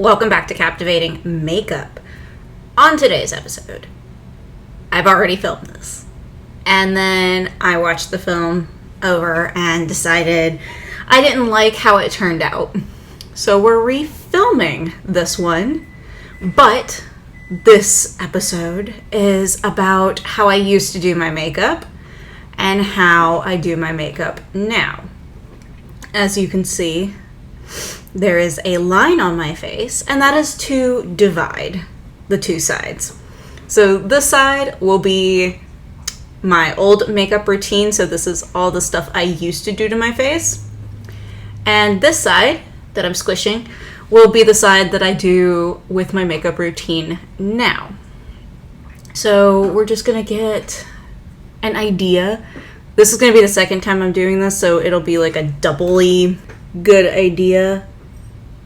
Welcome back to Captivating Makeup. On today's episode, I've already filmed this. And then I watched the film over and decided I didn't like how it turned out. So we're refilming this one. But this episode is about how I used to do my makeup and how I do my makeup now. As you can see, there is a line on my face, and that is to divide the two sides. So this side will be my old makeup routine, so this is all the stuff I used to do to my face. And this side that I'm squishing will be the side that I do with my makeup routine now. So we're just gonna get an idea. This is gonna be the second time I'm doing this, so it'll be like a doubly good idea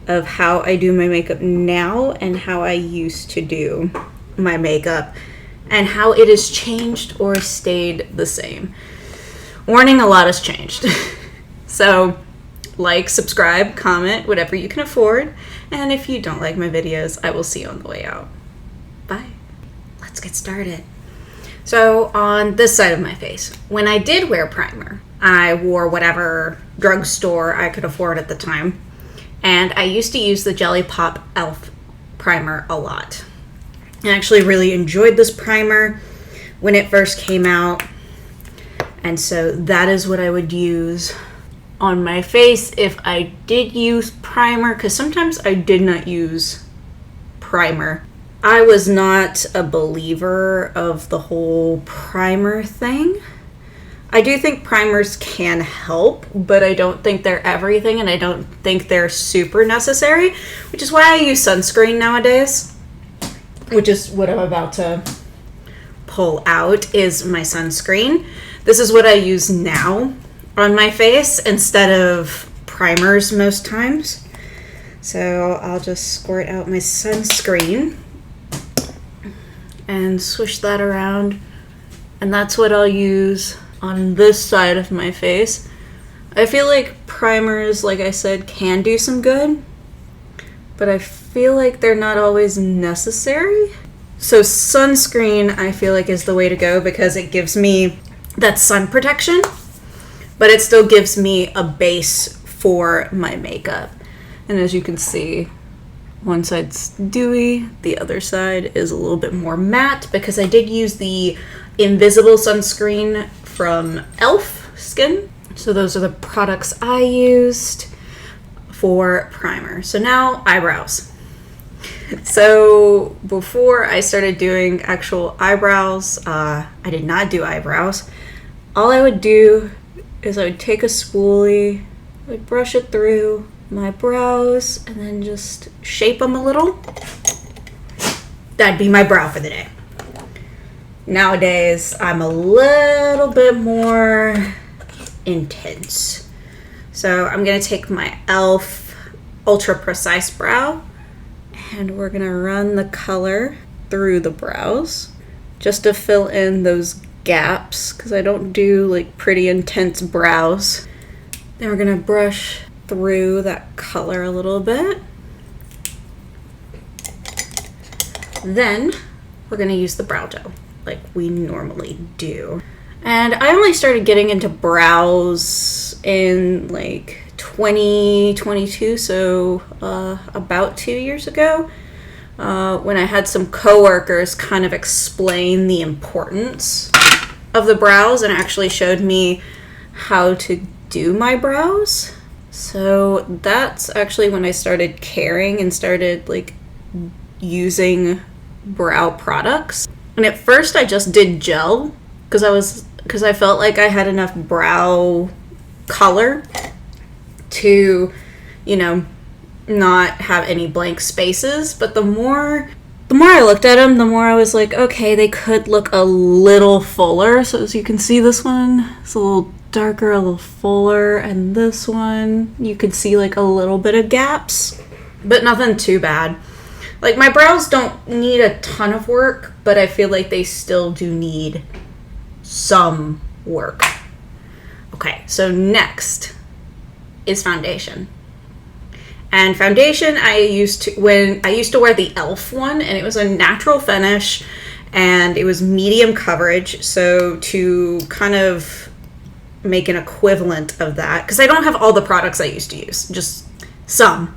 of how I do my makeup now and how I used to do my makeup and how it has changed or stayed the same. Warning, a lot has changed. So like, subscribe, comment, whatever you can afford. And if you don't like my videos, I will see you on the way out. Bye. Let's get started. So on this side of my face, when I did wear primer, I wore whatever drugstore I could afford at the time. And I used to use the Jelly Pop e.l.f. primer a lot. I actually really enjoyed this primer when it first came out. And so that is what I would use on my face if I did use primer, because sometimes I did not use primer. I was not a believer of the whole primer thing. I do think primers can help, but I don't think they're everything, and I don't think they're super necessary, which is why I use sunscreen nowadays, which is what I'm about to pull out is my sunscreen. This is what I use now on my face instead of primers most times. So I'll just squirt out my sunscreen and swish that around, and that's what I'll use on this side of my face. I feel like primers, like I said, can do some good, but I feel like they're not always necessary. So sunscreen, I feel like, is the way to go because it gives me that sun protection, but it still gives me a base for my makeup. And as you can see, one side's dewy, the other side is a little bit more matte because I did use the Invisible sunscreen from e.l.f. Skin. So those are the products I used for primer. So now eyebrows. So before I started doing actual eyebrows, I did not do eyebrows. All I would do is I would take a spoolie, I would brush it through my brows, and then just shape them a little. That'd be my brow for the day. Nowadays, I'm a little bit more intense. So I'm going to take my e.l.f. Ultra Precise Brow, and we're going to run the color through the brows just to fill in those gaps because I don't do like pretty intense brows. Then we're going to brush through that color a little bit. Then we're going to use the brow dough like we normally do. And I only started getting into brows in like 2022, so about 2 years ago, when I had some coworkers kind of explain the importance of the brows and actually showed me how to do my brows. So that's actually when I started caring and started like using brow products. And at first I just did gel because I felt like I had enough brow color to, you know, not have any blank spaces. But the more I looked at them, the more I was like, okay, they could look a little fuller. So as you can see, this one is a little darker, a little fuller, and this one you could see like a little bit of gaps, but nothing too bad. Like, my brows don't need a ton of work, but I feel like they still do need some work. Okay, so next is foundation. And foundation, I used to wear the e.l.f. one, and it was a natural finish, and it was medium coverage. So to kind of make an equivalent of that, because I don't have all the products I used to use, just some.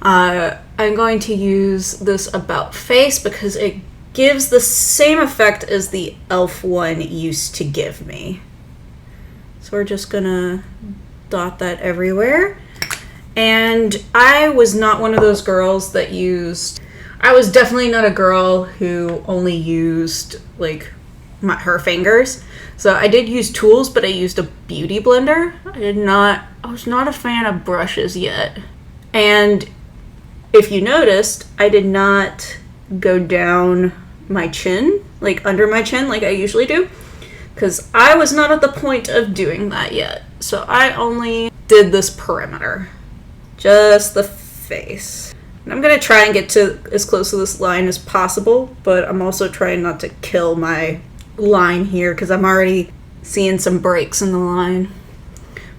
I'm going to use this About Face because it gives the same effect as the e.l.f. one used to give me. So we're just gonna dot that everywhere. And I was not one of those girls that I was definitely not a girl who only used like her fingers. So I did use tools, but I used a beauty blender. I was not a fan of brushes yet. And if you noticed, I did not go down my chin, like under my chin like I usually do, because I was not at the point of doing that yet. So I only did this perimeter, just the face. And I'm going to try and get to as close to this line as possible, but I'm also trying not to kill my line here because I'm already seeing some breaks in the line.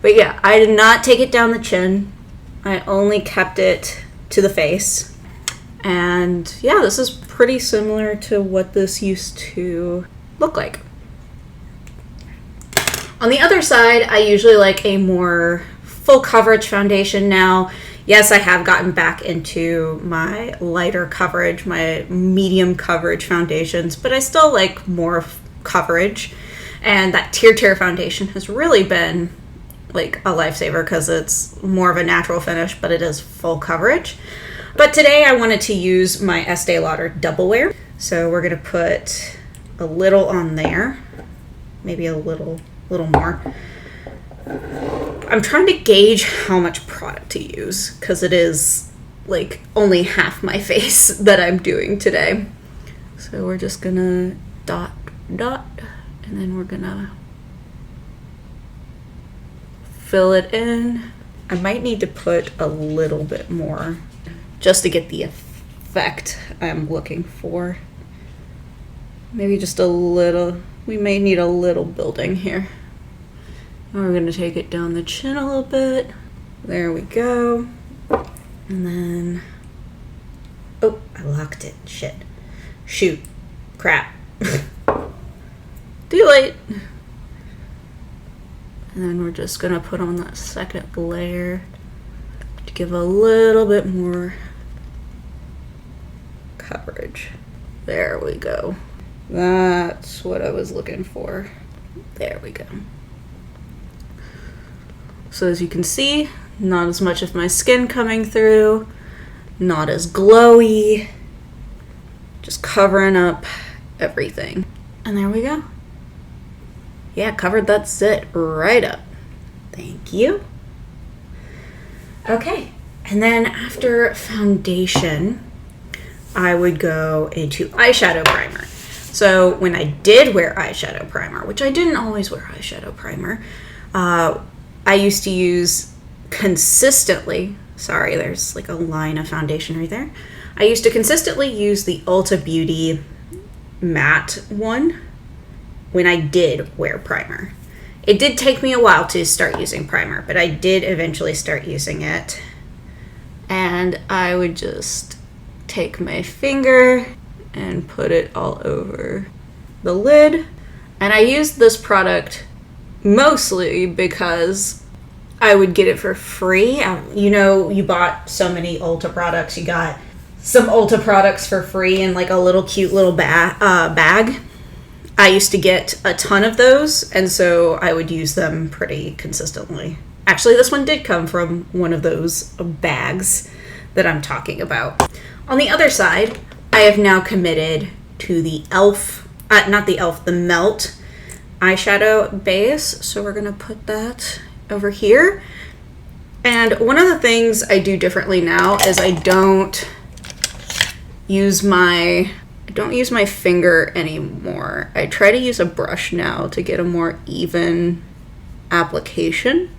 But yeah, I did not take it down the chin. I only kept it to the face. And yeah, this is pretty similar to what this used to look like. On the other side, I usually like a more full coverage foundation now. Yes, I have gotten back into my lighter coverage, my medium coverage foundations, but I still like more coverage. And that Tear foundation has really been like a lifesaver because it's more of a natural finish, but it is full coverage. But today I wanted to use my Estee Lauder Double Wear. So we're gonna put a little on there, maybe a little more. I'm trying to gauge how much product to use because it is like only half my face that I'm doing today. So we're just gonna dot, and then we're gonna fill it in. I might need to put a little bit more just to get the effect I'm looking for. Maybe just a little. We may need a little building here. We're going to take it down the chin a little bit. There we go. And then, oh, I locked it. Shit. Shoot. Crap. Too late. And then we're just going to put on that second layer to give a little bit more coverage. There we go. That's what I was looking for. There we go. So as you can see, not as much of my skin coming through, not as glowy, just covering up everything. And there we go. Yeah, covered that zit right up. Thank you. Okay, and then after foundation, I would go into eyeshadow primer. So when I did wear eyeshadow primer, which I didn't always wear eyeshadow primer, I used to use consistently, sorry, there's like a line of foundation right there. I used to consistently use the Ulta Beauty matte one when I did wear primer. It did take me a while to start using primer, but I did eventually start using it. And I would just take my finger and put it all over the lid. And I used this product mostly because I would get it for free. You know, you bought so many Ulta products. You got some Ulta products for free in like a little cute little bag. I used to get a ton of those, and so I would use them pretty consistently. Actually, this one did come from one of those bags that I'm talking about. On the other side, I have now committed to the e.l.f., not the e.l.f., the Melt eyeshadow base. So we're going to put that over here. And one of the things I do differently now is I don't use my finger anymore. I try to use a brush now to get a more even application.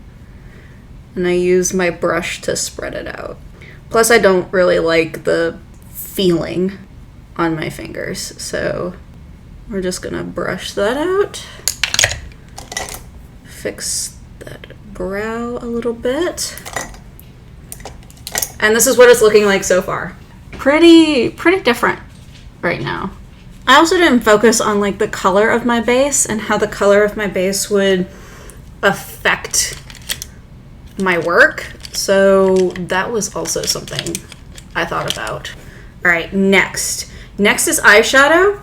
And I use my brush to spread it out. Plus, I don't really like the feeling on my fingers. So we're just gonna brush that out. Fix that brow a little bit. And this is what it's looking like so far. Pretty different right now. I also didn't focus on like the color of my base and how the color of my base would affect my work. So that was also something I thought about. All right, next is eyeshadow.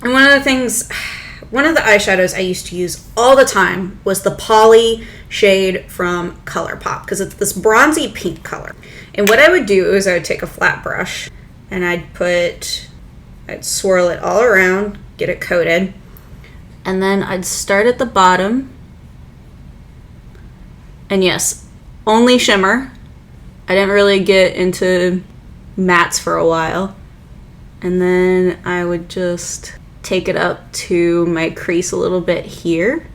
And one of the eyeshadows I used to use all the time was the Polly shade from ColourPop, because it's this bronzy pink color. And what I would do is I would take a flat brush and I'd swirl it all around, get it coated, and then I'd start at the bottom. And yes, only shimmer. I didn't really get into mattes for a while. And then I would just take it up to my crease a little bit here,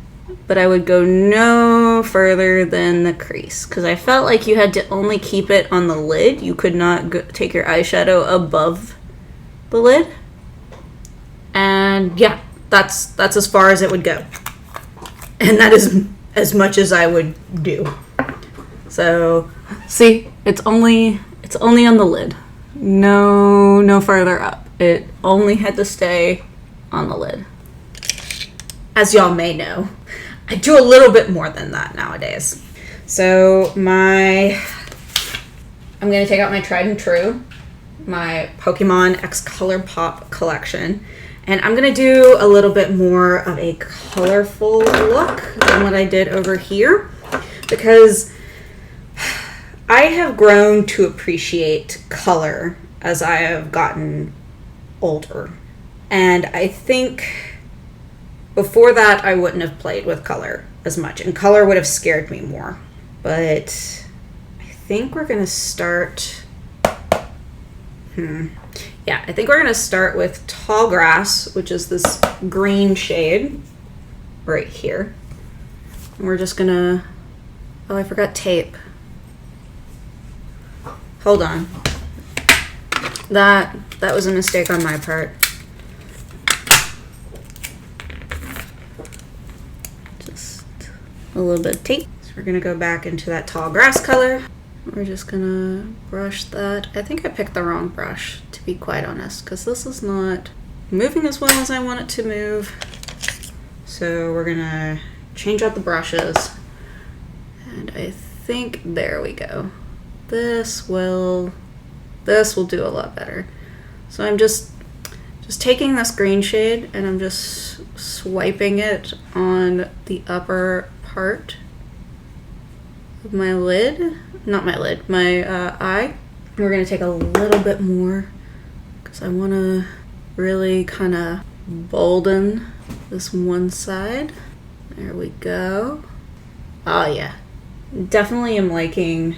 but I would go no further than the crease because I felt like you had to only keep it on the lid. You could not take your eyeshadow above the lid. And yeah, that's as far as it would go. And that is as much as I would do. So, see, it's only on the lid. No further up. It only had to stay on the lid. As y'all may know, I do a little bit more than that nowadays. So I'm going to take out my tried and true, my Pokemon X ColourPop collection, and I'm going to do a little bit more of a colorful look than what I did over here, because I have grown to appreciate color as I have gotten older. And I think before that, I wouldn't have played with color as much, and color would have scared me more. But I think we're going to start... Yeah, I think we're going to start with Tall Grass, which is this green shade right here. And we're just going to... Oh, I forgot tape. Hold on. That was a mistake on my part. Just a little bit of tape. So we're going to go back into that Tall Grass color. We're just going to brush that. I think I picked the wrong brush, to be quite honest, because this is not moving as well as I want it to move. So we're going to change out the brushes. And I think, there we go. This will do a lot better. So I'm just taking this green shade and I'm just swiping it on the upper part of my lid. Not my lid, my eye. We're going to take a little bit more because I want to really kind of bolden this one side. There we go. Oh yeah, definitely am liking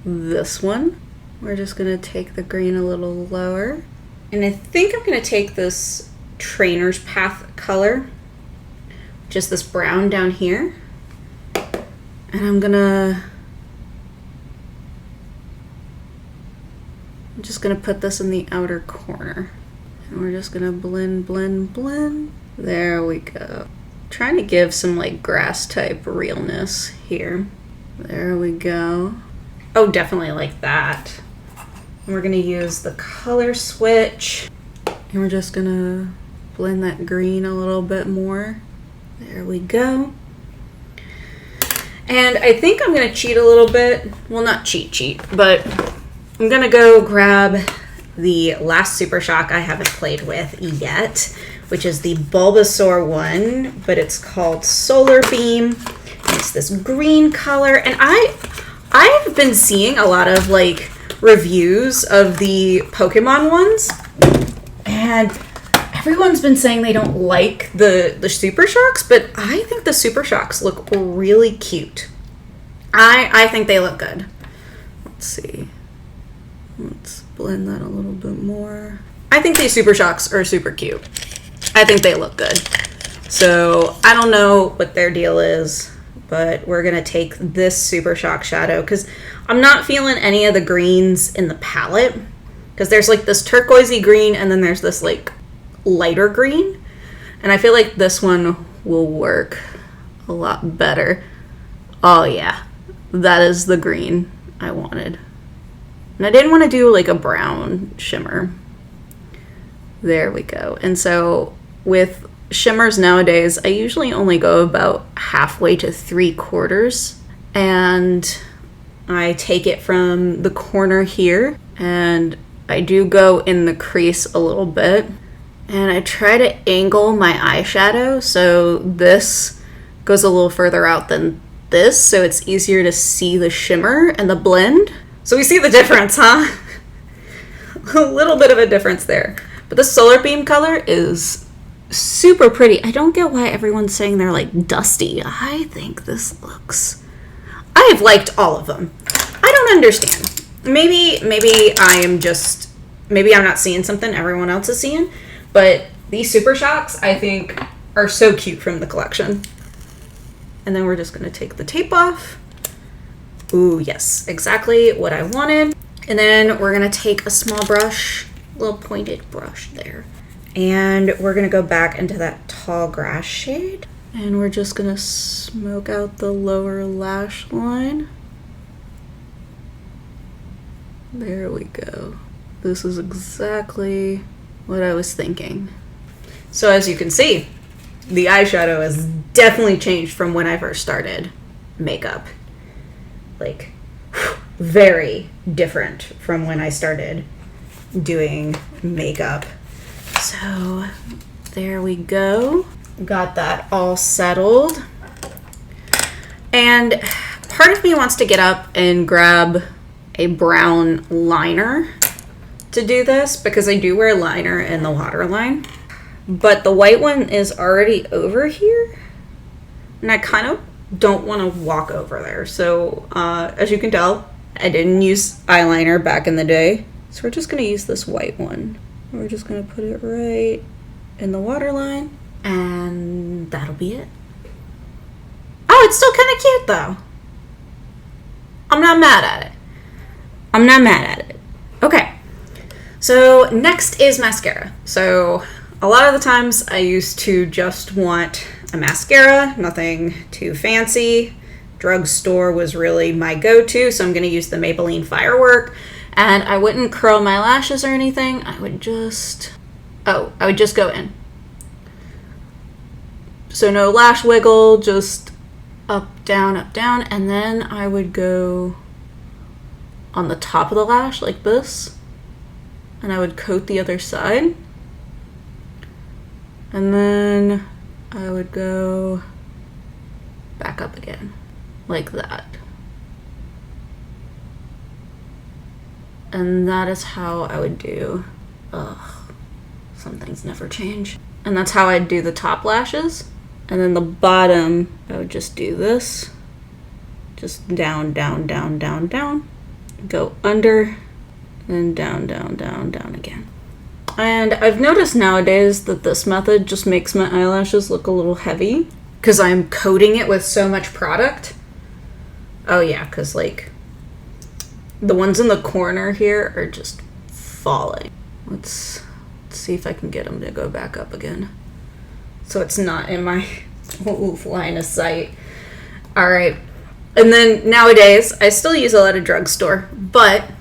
this one. We're just going to take the green a little lower. And I think I'm going to take this Trainer's Path color, just this brown down here. And I'm just going to put this in the outer corner. And we're just going to blend, blend, blend. There we go. Trying to give some like grass type realness here. There we go. Oh, definitely like that. And we're going to use the color switch. And we're just going to blend that green a little bit more. There we go. And I think I'm going to cheat a little bit. Well, not cheat, but I'm going to go grab the last Super Shock I haven't played with yet, which is the Bulbasaur one, but it's called Solar Beam. It's this green color, and I've been seeing a lot of like reviews of the Pokemon ones, and everyone's been saying they don't like the Super Shocks, but I think the Super Shocks look really cute. I think they look good. Let's see. Let's blend that a little bit more. I think these Super Shocks are super cute. I think they look good. So I don't know what their deal is, but we're going to take this Super Shock shadow because I'm not feeling any of the greens in the palette, because there's like this turquoisey green and then there's this like lighter green, and I feel like this one will work a lot better. Oh yeah, that is the green I wanted. And I didn't want to do like a brown shimmer. There we go. And so with shimmers nowadays, I usually only go about halfway to 3/4. And I take it from the corner here, and I do go in the crease a little bit. And I try to angle my eyeshadow so this goes a little further out than this, so it's easier to see the shimmer and the blend. So we see the difference, huh? A little bit of a difference there. But the Solar Beam color is super pretty. I don't get why everyone's saying they're like dusty. I think this looks... I have liked all of them. I don't understand. Maybe I'm not seeing something everyone else is seeing, but these Super Shocks I think are so cute from the collection. And then we're just gonna take the tape off. Ooh, yes, exactly what I wanted. And then we're gonna take a small brush, little pointed brush there. And we're gonna go back into that tall grass shade. And we're just gonna smoke out the lower lash line. There we go. This is exactly what I was thinking. So as you can see, the eyeshadow has definitely changed from when I first started makeup. Like, very different from when I started doing makeup. So there we go. Got that all settled. And part of me wants to get up and grab a brown liner to do this, because I do wear liner in the waterline. But the white one is already over here, and I kind of don't want to walk over there. So as you can tell, I didn't use eyeliner back in the day. So we're just going to use this white one. We're just going to put it right in the waterline, and that'll be it. Oh, it's still kind of cute though. I'm not mad at it. I'm not mad at it. Okay, so next is mascara. So a lot of the times I used to just want a mascara, nothing too fancy. Drugstore was really my go-to, so I'm going to use the Maybelline Firework. And I wouldn't curl my lashes or anything. I would just go in. So no lash wiggle, just up, down, and then I would go on the top of the lash like this, and I would coat the other side, and then I would go back up again like that. And that is how I would do, some things never change. And that's how I'd do the top lashes. And then the bottom, I would just do this. Just down, down, down, down, down. Go under, then down, down, down, down again. And I've noticed nowadays that this method just makes my eyelashes look a little heavy because I'm coating it with so much product. Oh yeah, because like the ones in the corner here are just falling. Let's see if I can get them to go back up again, so it's not in my line of sight. All right. And then nowadays, I still use a lot of drugstore, but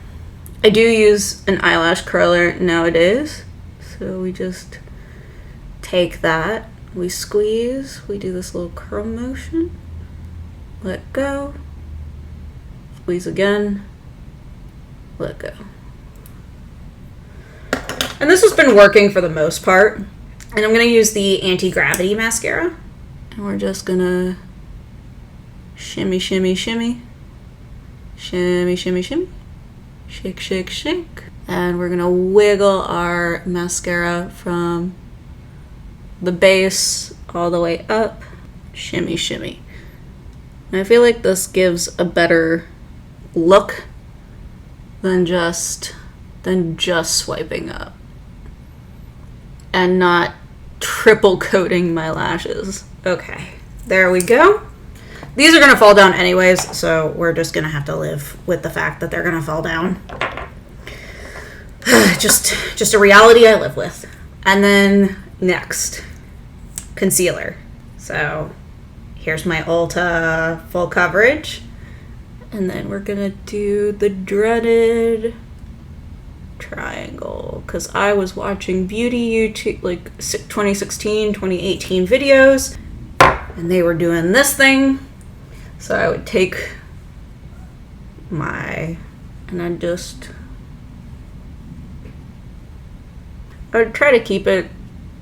I do use an eyelash curler nowadays. So we just take that, we squeeze, we do this little curl motion, let go, squeeze again, let go. And this has been working for the most part. And I'm going to use the Anti-Gravity mascara. And we're just going to shimmy, shimmy, shimmy. Shimmy, shimmy, shimmy. Shake, shake, shake. And we're going to wiggle our mascara from the base all the way up. Shimmy, shimmy. And I feel like this gives a better look than just swiping up. And not triple coating my lashes. Okay, there we go. These are gonna fall down anyways, so we're just gonna have to live with the fact that they're gonna fall down. just a reality I live with. And then next, concealer. So here's my Ulta full coverage. And then we're gonna do the dreaded triangle, because I was watching beauty YouTube, like 2016, 2018 videos, and they were doing this thing. So I would take I would try to keep it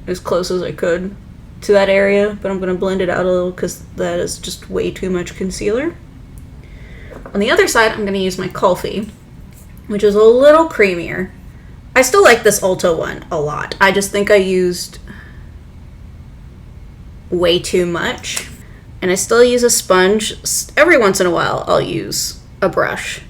as close as I could to that area, but I'm going to blend it out a little because that is just way too much concealer. On the other side, I'm going to use my Kulfi, which is a little creamier. I still like this Ulta one a lot. I just think I used way too much. And I still use a sponge. Every once in a while, I'll use a brush.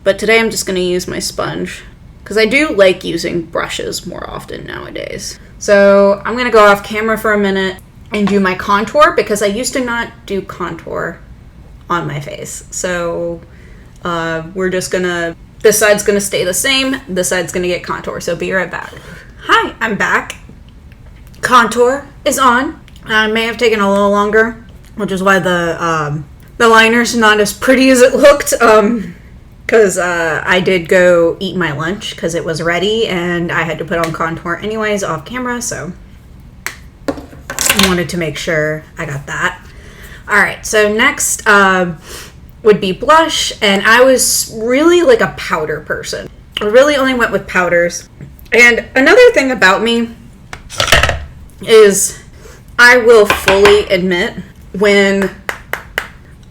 But today I'm just going to use my sponge, because I do like using brushes more often nowadays. So I'm going to go off camera for a minute and do my contour, because I used to not do contour on my face. So we're just going to, this side's going to stay the same, this side's going to get contour. So be right back. Hi, I'm back. Contour is on. I may have taken a little longer, which is why the liner's not as pretty as it looked. Because I did go eat my lunch because it was ready and I had to put on contour anyways off camera, so I wanted to make sure I got that. Alright, so next would be blush, and I was really like a powder person. I really only went with powders. And another thing about me is I will fully admit, when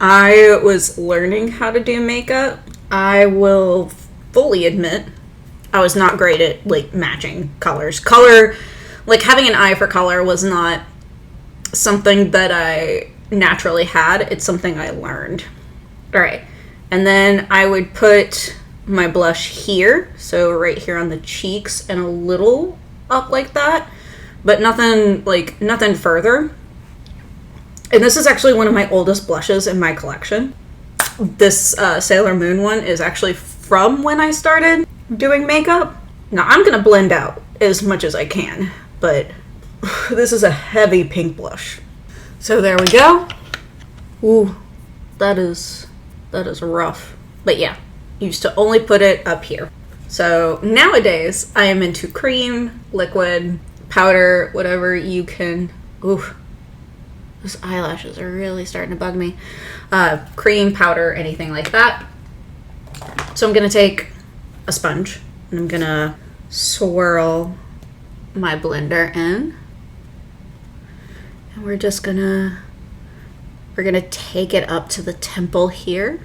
I was learning how to do makeup, I will fully admit I was not great at like matching colors. Color, like having an eye for color, was not something that I naturally had. It's something I learned. All right. And then I would put my blush here. So right here on the cheeks and a little up like that, but nothing further. And this is actually one of my oldest blushes in my collection. This Sailor Moon one is actually from when I started doing makeup. Now I'm going to blend out as much as I can, but this is a heavy pink blush. So there we go. Ooh, that is rough. But yeah, used to only put it up here. So nowadays I am into cream, liquid, powder, whatever you can. Ooh. Those eyelashes are really starting to bug me. Cream, powder, anything like that. So I'm going to take a sponge and I'm going to swirl my blender in. And we're going to take it up to the temple here.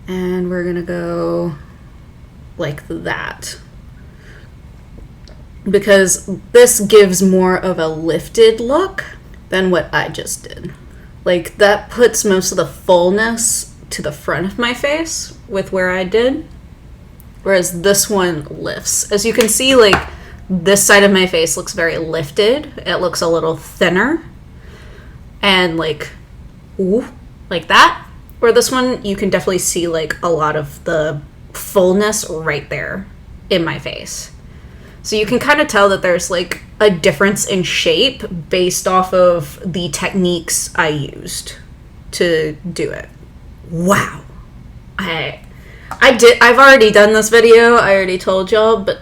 And we're going to go like that. Because this gives more of a lifted look than what I just did. Like, that puts most of the fullness to the front of my face with where I did. Whereas this one lifts. As you can see, like, this side of my face looks very lifted. It looks a little thinner. And, like, ooh, like that. Where this one, you can definitely see, like, a lot of the fullness right there in my face. So you can kind of tell that there's like a difference in shape based off of the techniques I used to do it. Wow. I've already done this video, I already told y'all, but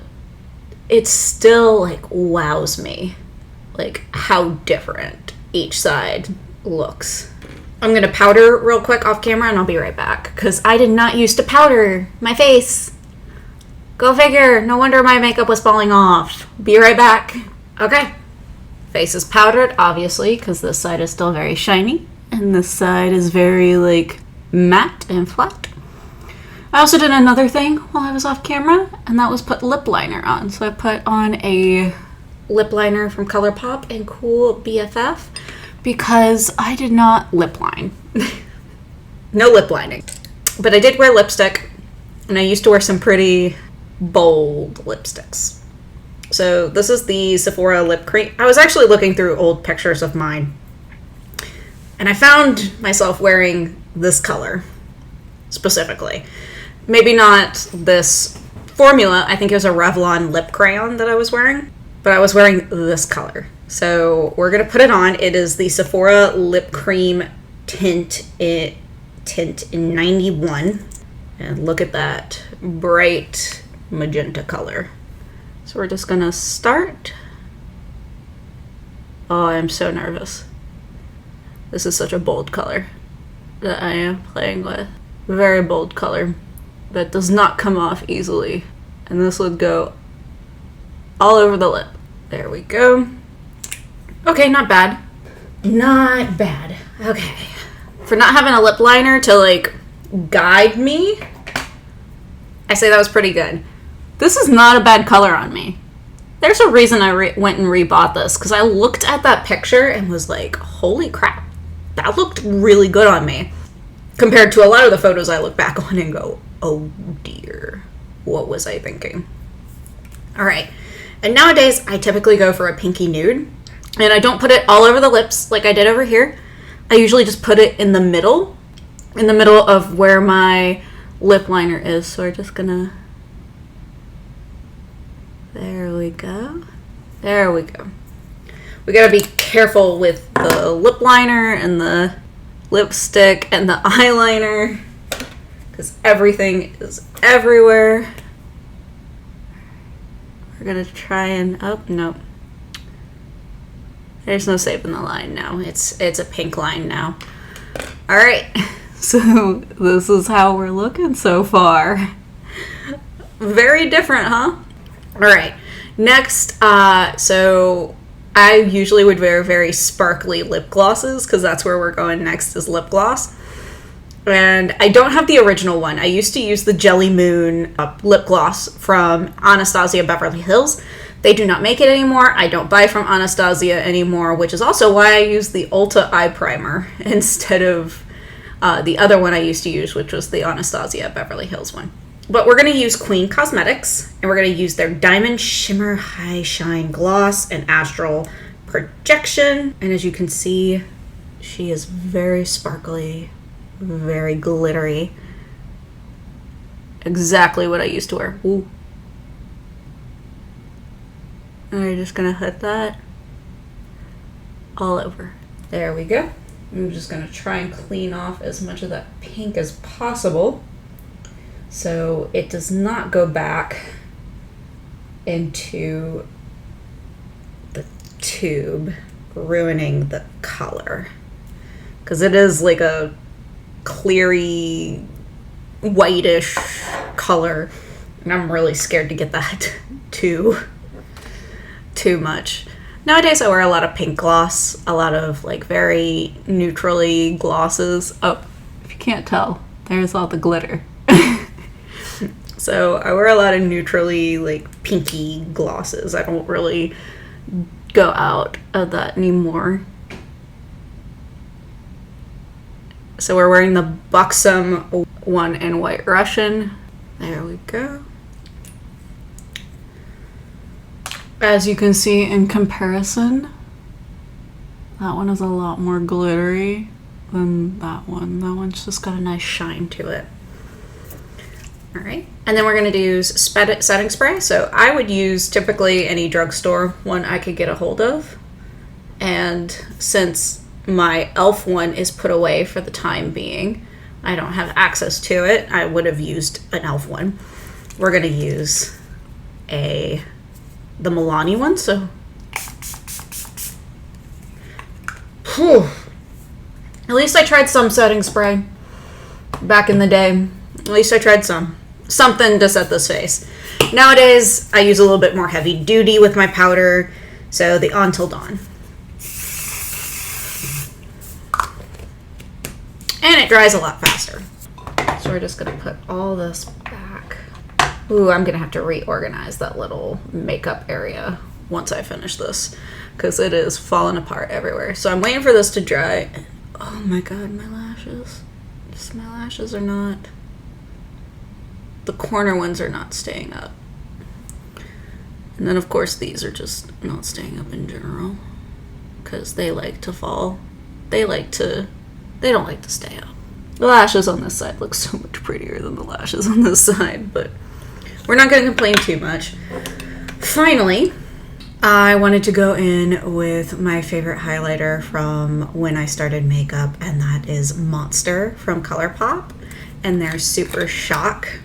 it still like wows me, like how different each side looks. I'm going to powder real quick off camera and I'll be right back, because I did not used to powder my face. Go figure. No wonder my makeup was falling off. Be right back. Okay. Face is powdered, obviously, because this side is still very shiny. And this side is very, like, matte and flat. I also did another thing while I was off camera, and that was put lip liner on. So I put on a lip liner from ColourPop and Cool BFF, because I did not lip line. No lip lining. But I did wear lipstick, and I used to wear some pretty bold lipsticks. So this is the Sephora lip cream. I was actually looking through old pictures of mine, and I found myself wearing this color specifically. Maybe not this formula. I think it was a Revlon lip crayon that I was wearing, but I was wearing this color. So we're gonna put it on. It is the Sephora lip cream tint in 91. And look at that bright magenta color. So we're just gonna start. Oh, I'm so nervous. This is such a bold color that I am playing with. Very bold color that does not come off easily. And this would go all over the lip. There we go. Okay, not bad. Not bad. Okay. For not having a lip liner to like guide me, I say that was pretty good. This is not a bad color on me. There's a reason I went and rebought this, because I looked at that picture and was like, holy crap, that looked really good on me. Compared to a lot of the photos I look back on and go, oh dear, what was I thinking? All right. And nowadays, I typically go for a pinky nude. And I don't put it all over the lips like I did over here. I usually just put it in the middle of where my lip liner is. So we're just gonna, there we go. There we go. We gotta be careful with the lip liner and the lipstick and the eyeliner, because everything is everywhere. We're gonna try and, oh, no. There's no saving the line now. It's a pink line now. All right. So this is how we're looking so far. Very different, huh? All right. Next, so I usually would wear very sparkly lip glosses, because that's where we're going next, is lip gloss. And I don't have the original one. I used to use the Jelly Moon lip gloss from Anastasia Beverly Hills. They do not make it anymore. I don't buy from Anastasia anymore, which is also why I use the Ulta Eye Primer instead of the other one I used to use, which was the Anastasia Beverly Hills one. But we're going to use Queen Cosmetics, and we're going to use their Diamond Shimmer High Shine Gloss and Astral Projection. And as you can see, she is very sparkly, very glittery. Exactly what I used to wear. Ooh. And we're just gonna hit that all over. There we go. I'm just gonna try and clean off as much of that pink as possible so it does not go back into the tube, ruining the color. Because it is like a cleary, whitish color, and I'm really scared to get that too much. Nowadays I wear a lot of pink gloss, a lot of like very neutrally glosses. Oh, if you can't tell, there's all the glitter. So I wear a lot of neutrally like pinky glosses. I don't really go out of that anymore. So we're wearing the Buxom one in White Russian. There we go. As you can see in comparison, that one is a lot more glittery than that one. That one's just got a nice shine to it. All right, and then we're going to use setting spray. So I would use typically any drugstore one I could get a hold of. And since my e.l.f. one is put away for the time being, I don't have access to it. I would have used an e.l.f. one. We're going to use the Milani one, so whew. At least I tried some setting spray back in the day. At least I tried something to set this face. Nowadays I use a little bit more heavy duty with my powder, so the Until Dawn, and it dries a lot faster. So we're just gonna put all this back. Ooh, I'm gonna have to reorganize that little makeup area once I finish this, because it is falling apart everywhere. So I'm waiting for this to dry. Oh my god, my lashes. Just my lashes are not, the corner ones are not staying up. And then of course these are just not staying up in general, because they like to fall. They don't like to stay up. The lashes on this side look so much prettier than the lashes on this side, but we're not going to complain too much. Finally, I wanted to go in with my favorite highlighter from when I started makeup, and that is Monster from ColourPop. and they're super shock.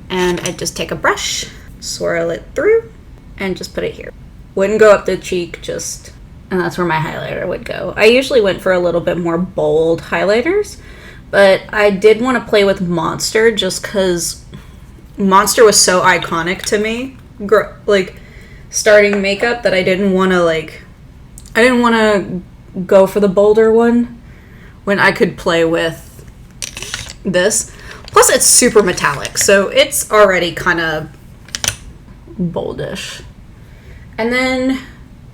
And I just take a brush, swirl it through, and just put it here. Wouldn't go up the cheek, and that's where my highlighter would go. I usually went for a little bit more bold highlighters, but I did want to play with Monster just because Monster was so iconic to me, like, starting makeup, that I didn't want to go for the bolder one when I could play with this. Plus, it's super metallic, so it's already kind of boldish. And then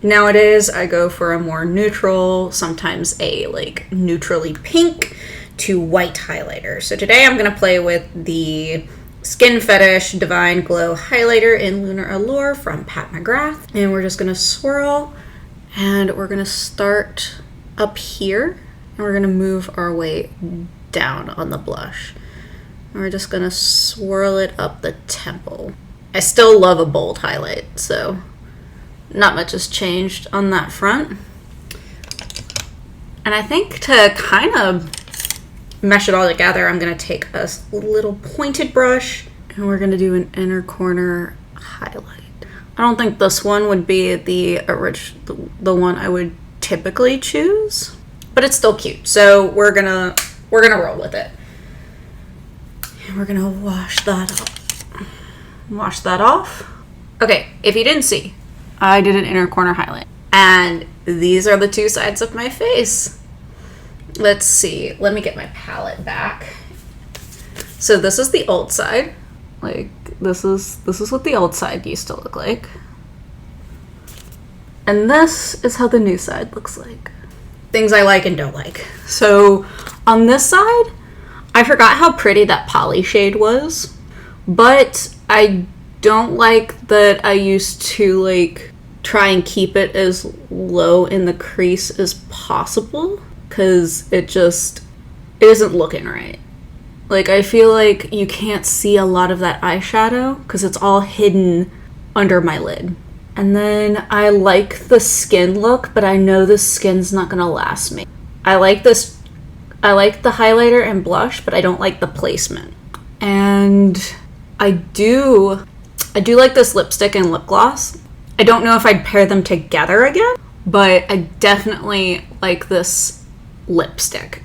nowadays, I go for a more neutral, sometimes a like neutrally pink to white highlighter. So today I'm going to play with the Skin Fetish Divine Glow highlighter in Lunar Allure from Pat McGrath. And we're just going to swirl, and we're going to start up here, and we're going to move our way down on the blush. And we're just going to swirl it up the temple. I still love a bold highlight, so not much has changed on that front. And I think to kind of mesh it all together, I'm going to take a little pointed brush, and we're going to do an inner corner highlight. I don't think this one would be the one I would typically choose, but it's still cute. So we're gonna roll with it. And we're gonna wash that off. Okay, if you didn't see, I did an inner corner highlight, and these are the two sides of my face. Let's see. Let me get my palette back. So this is the old side. Like, this is what the old side used to look like. And this is how the new side looks like. Things I like and don't like. So on this side, I forgot how pretty that poly shade was, but I don't like that I used to like try and keep it as low in the crease as possible, because it isn't looking right. Like, I feel like you can't see a lot of that eyeshadow because it's all hidden under my lid. And then I like the skin look, but I know the skin's not gonna last me. I like the highlighter and blush, but I don't like the placement. And I do like this lipstick and lip gloss. I don't know if I'd pair them together again, but I definitely like this lipstick.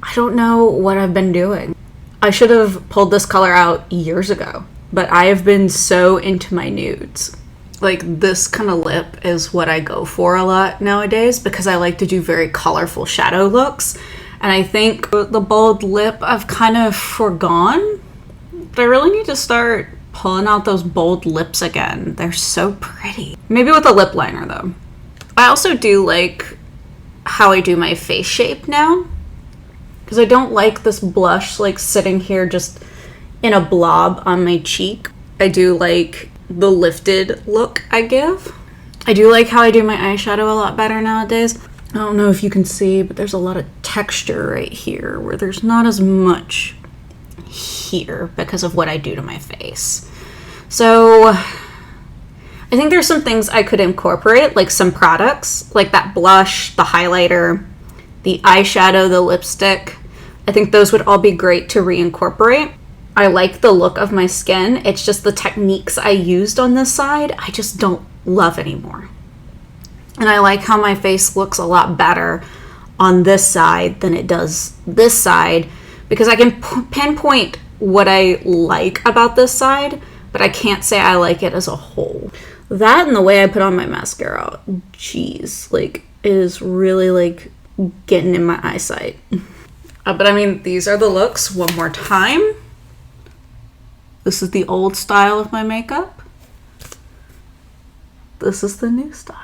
I don't know what I've been doing. I should have pulled this color out years ago, but I have been so into my nudes. Like, this kind of lip is what I go for a lot nowadays because I like to do very colorful shadow looks. And I think the bold lip I've kind of forgone, but I really need to start pulling out those bold lips again. They're so pretty. Maybe with a lip liner though. I also do like how I do my face shape now, because I don't like this blush like sitting here just in a blob on my cheek. I do like the lifted look I give. I do like how I do my eyeshadow a lot better nowadays. I don't know if you can see, but there's a lot of texture right here where there's not as much here because of what I do to my face. So I think there's some things I could incorporate, like some products, like that blush, the highlighter, the eyeshadow, the lipstick. I think those would all be great to reincorporate. I like the look of my skin. It's just the techniques I used on this side, I just don't love anymore. And I like how my face looks a lot better on this side than it does this side, because I can pinpoint what I like about this side, but I can't say I like it as a whole. That and the way I put on my mascara, geez, like, is really like getting in my eyesight. But I mean, these are the looks one more time. This is the old style of my makeup. This is the new style.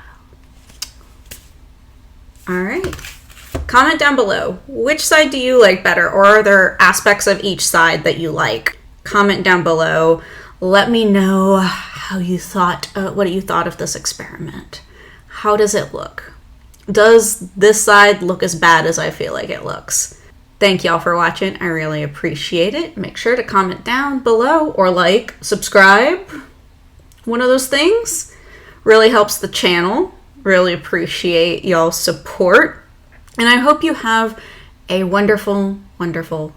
All right. Comment down below, which side do you like better, or are there aspects of each side that you like? Comment down below. Let me know how you thought, what you thought of this experiment. How does it look? Does this side look as bad as I feel like it looks? Thank y'all for watching. I really appreciate it. Make sure to comment down below or like, subscribe. One of those things really helps the channel. Really appreciate y'all's support. And I hope you have a wonderful, wonderful